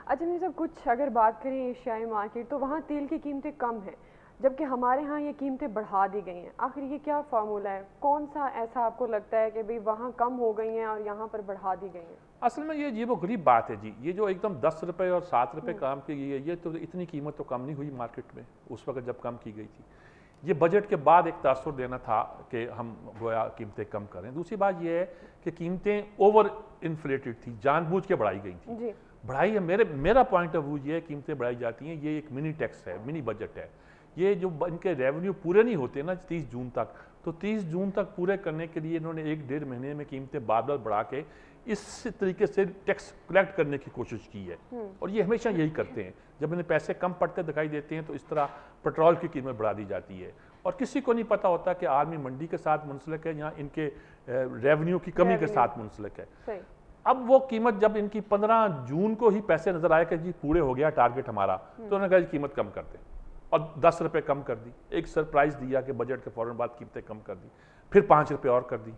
अच्छा नहीं, जब कुछ अगर बात करें एशियाई मार्केट तो वहाँ तेल की कीमतें कम हैं, जबकि हमारे यहाँ ये कीमतें बढ़ा दी गई हैं। आखिर ये क्या फार्मूला है? कौन सा ऐसा आपको लगता है कि भाई वहाँ कम हो गई हैं और यहाँ पर बढ़ा दी गई हैं? असल में ये वो गरीब बात है जी, ये जो एकदम 10 रुपए और 7 रुपए काम की गई है, ये तो इतनी कीमत तो कम नहीं हुई मार्केट में उस वक्त जब कम की गई थी। ये बजट के बाद एक तासुर देना था कि हम गोया कीमतें कम करें। दूसरी बात ये है कि कीमतें ओवर इन्फ्लेटेड थी, जानबूझ के बढ़ाई गई थी। जी। बढ़ाई है, मेरा पॉइंट ऑफ व्यू ये है, कीमतें बढ़ाई जाती हैं, ये एक मिनी टैक्स है, मिनी बजट है। ये जो इनके रेवेन्यू पूरे नहीं होते ना 30 जून तक, तो 30 जून तक पूरे करने के लिए इन्होंने 1-1.5 महीने में कीमतें बार बार बढ़ा के इस तरीके से टैक्स कलेक्ट करने की कोशिश की है। और ये हमेशा यही करते हैं, जब इन्हें पैसे कम पड़ते दिखाई देते हैं तो इस तरह पेट्रोल की कीमत बढ़ा दी जाती है। और किसी को नहीं पता होता कि आर्मी मंडी के साथ मुंसलिक है या इनके रेवेन्यू की कमी के साथ मुंसलिक है। सही। अब वो कीमत जब इनकी 15 जून को ही पैसे नजर आए कि जी पूरे हो गया टारगेट हमारा, तो उन्होंने कहा कीमत कम कर दें और 10 रुपए कम कर दी। एक सरप्राइज दिया कि बजट के फौरन बाद कीमतें कम कर दी, फिर 5 रुपए और कर दी।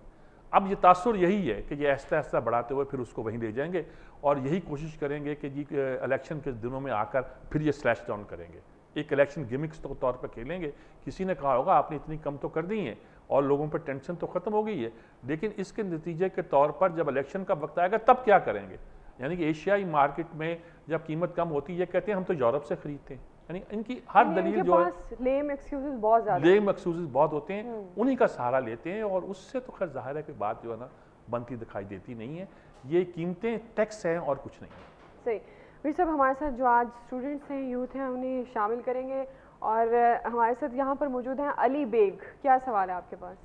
अब ये तासुर यही है कि ये ऐसा ऐसा बढ़ाते हुए फिर उसको वहीं ले जाएंगे और यही कोशिश करेंगे कि जी इलेक्शन के दिनों में आकर फिर ये स्लैश डाउन करेंगे, एक इलेक्शन गिमिक्स के तौर पर खेलेंगे। किसी ने कहा होगा आपने इतनी कम तो कर दी है और लोगों पर टेंशन तो खत्म हो गई है, लेकिन इसके नतीजे के तौर पर जब इलेक्शन का वक्त आएगा तब क्या करेंगे? यानी कि एशियाई मार्केट में जब कीमत कम होती है कहते हैं हम तो यूरोप से खरीदते हैं। यानी इनकी हर दलील जो है, लेम एक्सक्यूजेस बहुत ज़्यादा, लेम एक्सक्यूजेस बहुत होते हैं, उन्हीं का सहारा लेते हैं और उससे तो खैर जाहिर है कि बात जो है ना बनती दिखाई देती नहीं है। ये कीमतें टैक्स हैं और कुछ नहीं है। सही। वीर साहब, हमारे साथ जो आज स्टूडेंट्स हैं, यूथ हैं, उन्हें शामिल करेंगे और हमारे साथ यहाँ पर मौजूद हैं अली बेग। क्या सवाल है आपके पास?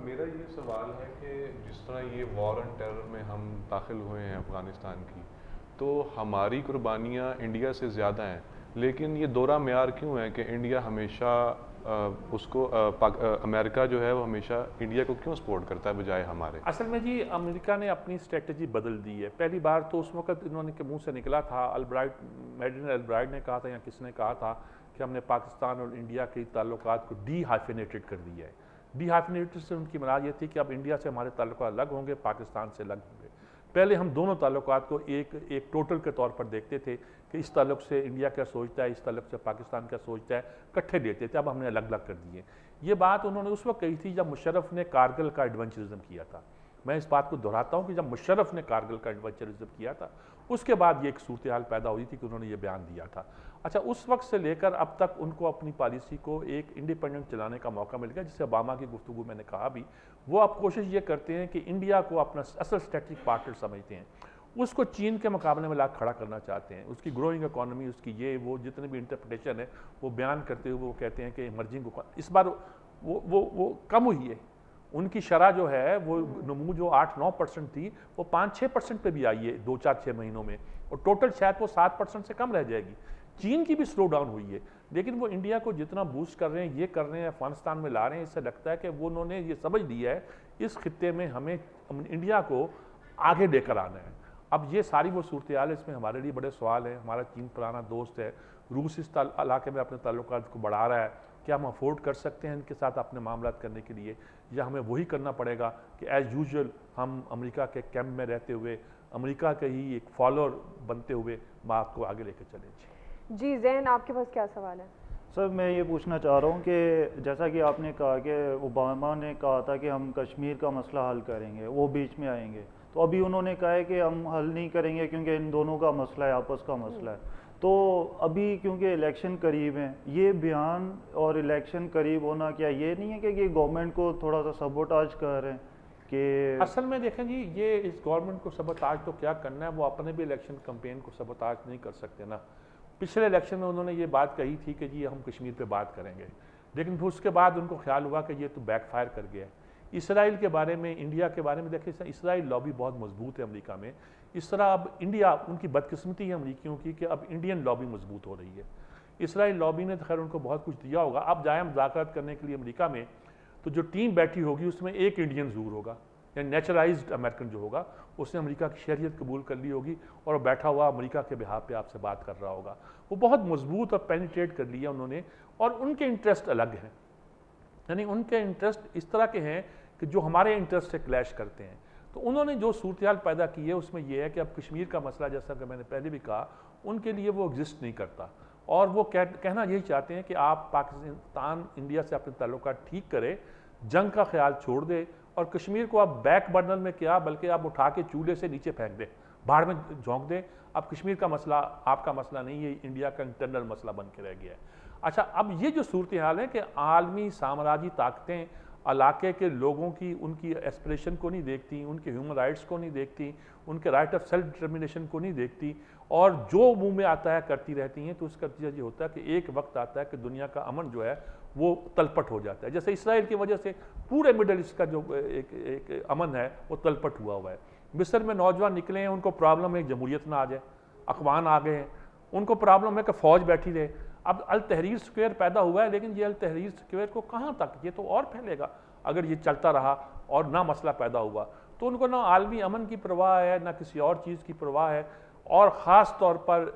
मेरा ये सवाल है कि जिस तरह ये वॉर एंड टेरर में हम दाखिल हुए हैं अफ़गानिस्तान की, तो हमारी कुर्बानियाँ इंडिया से ज़्यादा हैं, लेकिन ये दोहरा मेयार क्यों है कि इंडिया हमेशा अमेरिका जो है वो हमेशा इंडिया को क्यों सपोर्ट करता है बजाय हमारे? असल में जी अमेरिका ने अपनी स्ट्रेटजी बदल दी है। पहली बार तो उस वक्त इन्होंने के मुंह से निकला था, मेडिन अल्ब्राइट ने कहा था या किसने कहा था कि हमने पाकिस्तान और इंडिया के ताल्लुकात को डीहाइफिनेटेड कर दिया है। डीहाइफिनेटेड से उनकी मुराद ये थी कि अब इंडिया से हमारे ताल्लुकात अलग होंगे, पाकिस्तान से अलग होंगे। पहले हम दोनों ताल्लुकात को एक टोटल के तौर पर देखते थे कि इस ताल्लुक से इंडिया क्या सोचता है, इस ताल्लुक से पाकिस्तान क्या सोचता है, इकट्ठे लेते थे। अब हमने अलग अलग कर दिए। ये बात उन्होंने उस वक्त कही थी जब मुशर्रफ ने कारगिल का एडवेंचरिज्म किया था। मैं इस बात को दोहराता हूँ कि जब मुशर्रफ ने कारगिल का एडवेंचरिज्म किया था उसके बाद ये एक सूरत हाल पैदा हुई थी कि उन्होंने ये बयान दिया था। अच्छा, उस वक्त से लेकर अब तक उनको अपनी पॉलिसी को एक इंडिपेंडेंट चलाने का मौका मिल गया, जिससे ओबामा की गुफ्तगू मैंने कहा भी। वो अब कोशिश ये करते हैं कि इंडिया को अपना असल स्ट्रेटेजिक पार्टनर समझते हैं, उसको चीन के मुकाबले में ला खड़ा करना चाहते हैं। उसकी ग्रोइंग इकोनॉमी, उसकी ये वो जितने भी इंटरप्रिटेशन है वो बयान करते हुए वो कहते हैं कि इमर्जिंग इस बार वो कम हुई है। उनकी शरह जो है वो नमू जो 8-9% थी वो 5-6% पे भी आई है 2-4-6 महीनों में, और टोटल शायद वो 7% से कम रह जाएगी। चीन की भी स्लो डाउन हुई है, लेकिन वो इंडिया को जितना बूस्ट कर रहे हैं, ये कर रहे हैं, अफगानिस्तान में ला रहे हैं, इससे लगता है कि वो उन्होंने ये समझ लिया है इस खित्ते में हमें इंडिया को आगे लेकर आना है। अब ये सारी वो सूरत हाल है, इसमें हमारे लिए बड़े सवाल हैं। हमारा चीन पुराना दोस्त है, रूस इस इलाके में अपने ताल्लुकात को बढ़ा रहा है, क्या हम अफोर्ड कर सकते हैं इनके साथ अपने मामला करने के लिए, या हमें वही करना पड़ेगा कि एज़ यूजुअल हम अमेरिका के कैंप में रहते हुए, अमेरिका के ही एक फॉलोअर बनते हुए बात को आगे लेकर चलें? जी ज़ैन, आपके पास क्या सवाल है? सर, मैं ये पूछना चाह रहा हूँ कि जैसा कि आपने कहा कि ओबामा ने कहा था कि हम कश्मीर का मसला हल करेंगे, वो बीच में आएंगे, तो अभी उन्होंने कहा है कि हम हल नहीं करेंगे क्योंकि इन दोनों का मसला है, आपस का मसला है। तो अभी क्योंकि इलेक्शन करीब हैं, ये बयान और इलेक्शन करीब होना क्या ये नहीं है कि ये गवर्नमेंट को थोड़ा सा सबोटाज कर रहे हैं कि? असल में देखें जी, ये इस गवर्नमेंट को सबोटाज तो क्या करना है, वो अपने भी इलेक्शन कैंपेन को सबोटाज नहीं कर सकते ना। पिछले इलेक्शन में उन्होंने ये बात कही थी कि जी हम कश्मीर पे बात करेंगे, लेकिन फिर उसके बाद उनको ख्याल हुआ कि ये तो बैकफायर कर गया है। इसराइल के बारे में, इंडिया के बारे में देखिए, इसराइल लॉबी बहुत मजबूत है अमेरिका में। इस तरह अब इंडिया, उनकी बदकिस्मती है अमरीकियों की कि अब इंडियन लॉबी मजबूत हो रही है। इसराइल लॉबी ने तो खैर उनको बहुत कुछ दिया होगा। अब जाए मुज़ाकरात करने के लिए अमेरिका में, तो जो टीम बैठी होगी उसमें एक इंडियन ज़रूर होगा, या नेचुरलाइज्ड अमेरिकन जो होगा, उसने अमेरिका की शहरियत कबूल कर ली होगी और बैठा हुआ अमेरिका के बिहाफ पे आपसे बात कर रहा होगा। वो बहुत मजबूत और पेनिट्रेट कर लिया उन्होंने, और उनके इंटरेस्ट अलग हैं। यानी उनके इंटरेस्ट इस तरह के हैं कि जो हमारे इंटरेस्ट से क्लैश करते हैं। तो उन्होंने जो सूरत हाल पैदा की है उसमें यह है कि अब कश्मीर का मसला, जैसा कि मैंने पहले भी कहा, उनके लिए वो एग्जिस्ट नहीं करता, और वो कहना यही चाहते हैं कि आप पाकिस्तान इंडिया से अपने ताल्लुकात ठीक करें, जंग का ख्याल छोड़ दे, और कश्मीर को आप बैक बर्नर में क्या बल्कि आप उठा के चूल्हे से नीचे फेंक दे, बाढ़ में झोंक दे। अब कश्मीर का मसला आपका मसला नहीं है, इंडिया का इंटरनल मसला बन के रह गया है। अच्छा, अब ये जो सूरत हाल है कि आलमी साम्राज्यी ताकतें इलाके के लोगों की उनकी एस्पिरेशन को नहीं देखती, उनके ह्यूमन राइट्स को नहीं देखती, उनके राइट ऑफ सेल्फ डिटर्मिनेशन को नहीं देखती, और जो मुंह में आता है करती रहती हैं। तो उसका नतीजा ये होता है कि एक वक्त आता है कि दुनिया का अमन जो है वो तलपट हो जाता है। जैसे इसराइल की वजह से पूरे मिडल ईस्ट का जो एक अमन है वो तलपट हुआ है। मिस्र में नौजवान निकले हैं, उनको प्रॉब्लम है जमहूरियत ना आ जाए, अखवान आ गए हैं, उनको प्रॉब्लम है कि फ़ौज बैठी रहे। अब अल तहरीर स्क्वायर पैदा हुआ है, लेकिन ये अल तहरीर स्क्वायर को कहाँ तक, ये तो और फैलेगा अगर ये चलता रहा और ना मसला पैदा हुआ। तो उनको ना आलमी अमन की परवाह है, ना किसी और चीज़ की परवाह है। और ख़ास तौर पर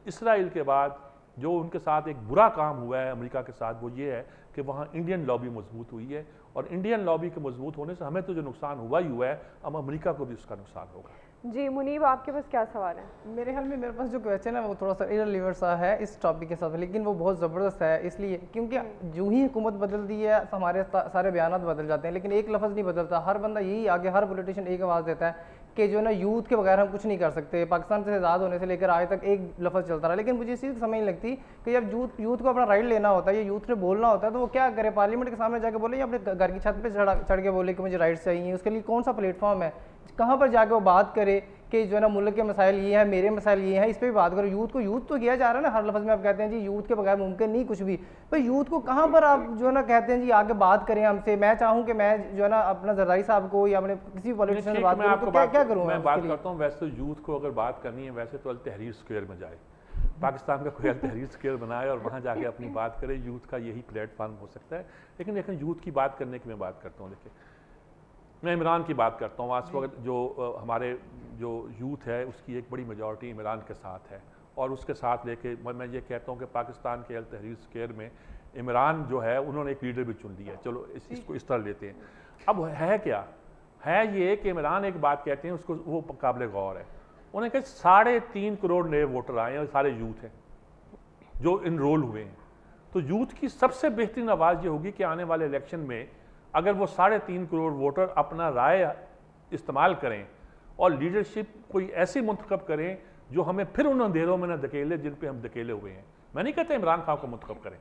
इसराइल के बाद जो उनके साथ एक बुरा काम हुआ है अमेरिका के साथ, वो ये है कि वहाँ इंडियन लॉबी मजबूत हुई है, और इंडियन लॉबी के मजबूत होने से हमें तो जो नुकसान हुआ ही हुआ है, अब अमेरिका को भी उसका नुकसान होगा। जी मुनीब, आपके पास क्या सवाल है? मेरे ख्याल में मेरे पास जो क्वेश्चन है वो थोड़ा सा इररिलेवेंट सा है इस टॉपिक के साथ, लेकिन वो बहुत ज़बरदस्त है, इसलिए क्योंकि जो ही हुकूमत बदलती है हमारे सारे बयान बदल जाते हैं, लेकिन एक लफ्ज़ नहीं बदलता। हर बंदा यही आगे, हर पॉलिटिशियन एक आवाज़ देता है कि जो है ना यूथ के बगैर हम कुछ नहीं कर सकते। पाकिस्तान से आज़ाद होने से लेकर आज तक एक लफ्ज़ चलता रहा, लेकिन मुझे इस चीज़ की समझ नहीं लगती कि जब यूथ को अपना राइट लेना होता है, ये यूथ ने बोलना होता है, तो वो क्या करे? पार्लियामेंट के सामने जाके बोले या अपने घर की छत पर चढ़ के बोले कि मुझे राइट्स चाहिए? उसके लिए कौन सा प्लेटफॉर्म है? कहाँ पर जाके वो बात करे कि जो है ना मुल्क के मसाइल ये हैं, मेरे मसाइल ये हैं, इस पर भी बात करो। यूथ तो किया जा रहा है ना, हर लफ्ज़ में आप कहते हैं जी यूथ के बगैर मुमकिन नहीं कुछ भी। पर यूथ को कहाँ पर आप जो है ना कहते हैं जी आगे बात करें हमसे? मैं चाहूँ कि मैं जो है ना अपना जरदारी साहब को या अपने किसी पॉलिटिशियन से बात करूँ तो क्या करूँ? मैं बात करता हूँ, वैसे तो यूथ को अगर बात करनी है वैसे तो अल तहरीर स्क्वायर में जाए, पाकिस्तान का कोई अल तहरीर स्क्वायर बनाए और वहाँ जाके अपनी बात करे। यूथ का यही प्लेटफॉर्म हो सकता है। लेकिन यूथ की बात करने की मैं बात करता हूँ, देखिए मैं इमरान की बात करता हूँ। आज वक्त जो हमारे जो यूथ है उसकी एक बड़ी मेजॉरिटी इमरान के साथ है, और उसके साथ लेके मैं ये कहता हूँ कि पाकिस्तान के अल तहरीर स्क्वायर में इमरान जो है उन्होंने एक लीडर भी चुन लिया है। चलो इसको इस तरह लेते हैं। अब है क्या है ये कि इमरान एक बात कहते हैं, उसको वो काबिल गौर है। उन्हें कहा 3.5 करोड़ नए वोटर आए हैं और सारे यूथ हैं जो इनरोल हुए हैं। तो यूथ की सबसे बेहतरीन आवाज़ ये होगी कि आने वाले इलेक्शन में अगर वो 3.5 करोड़ वोटर अपना राय इस्तेमाल करें और लीडरशिप कोई ऐसी मुंतखब करें जो हमें फिर उन अंधेरों में न धकेले जिन पे हम धकेले हुए हैं। मैं नहीं कहता इमरान खान को मुंतखब करें,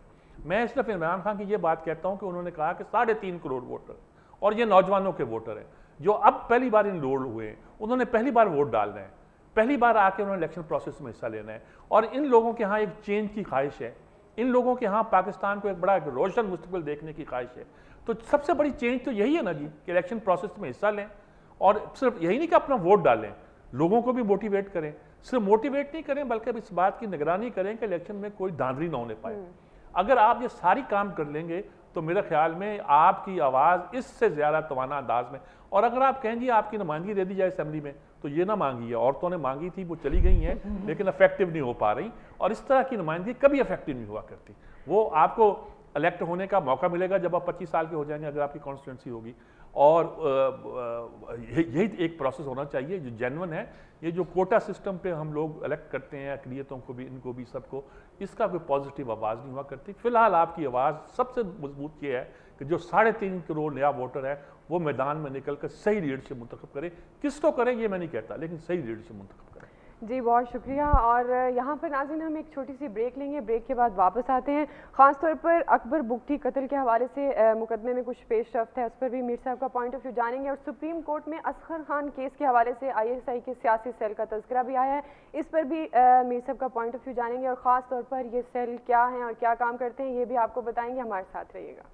मैं सिर्फ इमरान खान की ये बात कहता हूँ कि उन्होंने कहा कि 3.5 करोड़ वोटर, और ये नौजवानों के वोटर हैं जो अब पहली बार इनरोल हुए हैं, उन्होंने पहली बार वोट डालना है, पहली बार आके उन्होंने इलेक्शन प्रोसेस में हिस्सा लेना है। और इन लोगों के यहाँ एक चेंज की ख्वाहिश है, इन लोगों के यहाँ पाकिस्तान को एक बड़ा रोशन मुस्तकबिल देखने की ख्वाहिश है। तो सबसे बड़ी चेंज तो यही है ना जी कि इलेक्शन प्रोसेस में हिस्सा लें, और सिर्फ यही नहीं कि अपना वोट डालें, लोगों को भी मोटिवेट करें। सिर्फ मोटिवेट नहीं करें बल्कि अब इस बात की निगरानी करें कि इलेक्शन में कोई धांधली ना होने पाए। अगर आप ये सारी काम कर लेंगे तो मेरे ख्याल में आपकी आवाज़ इससे ज़्यादा तवाना अंदाज में, और अगर आप कहें जी आपकी नुमाइंदगी दे दी जाए असेंबली में, तो ये ना मांगी है, औरतों ने मांगी थी, वो चली गई हैं लेकिन इफेक्टिव नहीं हो पा रही, और इस तरह की नुमाइंदगी कभी इफेक्टिव नहीं हुआ करती। वो आपको इलेक्ट होने का मौका मिलेगा जब आप 25 साल के हो जाएंगे, अगर आपकी कॉन्स्टिट्यूंसी होगी, और यही एक प्रोसेस होना चाहिए जो जेन्युइन है। ये जो कोटा सिस्टम पे हम लोग इलेक्ट करते हैं अक़लियतों को भी, इनको भी, सबको, इसका कोई पॉजिटिव आवाज़ नहीं हुआ करती। फिलहाल आपकी आवाज़ सबसे मजबूत ये है कि जो 3.5 करोड़ नया वोटर है वो मैदान में निकल कर सही लीडरशिप मुंतखब करे। किसको करें ये मैं नहीं कहता, लेकिन सही लीडरशिप मुंतखब करें। जी बहुत शुक्रिया। और यहाँ पर नाज़रीन हम एक छोटी सी ब्रेक लेंगे, ब्रेक के बाद वापस आते हैं। ख़ास तौर पर अकबर बुगटी कत्ल के हवाले से मुकदमे में कुछ पेशरफ्त है, उस पर भी मीर साहब का पॉइंट ऑफ व्यू जानेंगे। और सुप्रीम कोर्ट में असगर खान केस के हवाले से ISI के सियासी सेल का तज़किरा भी आया है, इस पर भी मीर साहब का पॉइंट ऑफ व्यू जानेंगे। और ख़ास तौर पर ये सेल क्या है और क्या काम करते हैं ये भी आपको बताएंगे, हमारे साथ रहिएगा।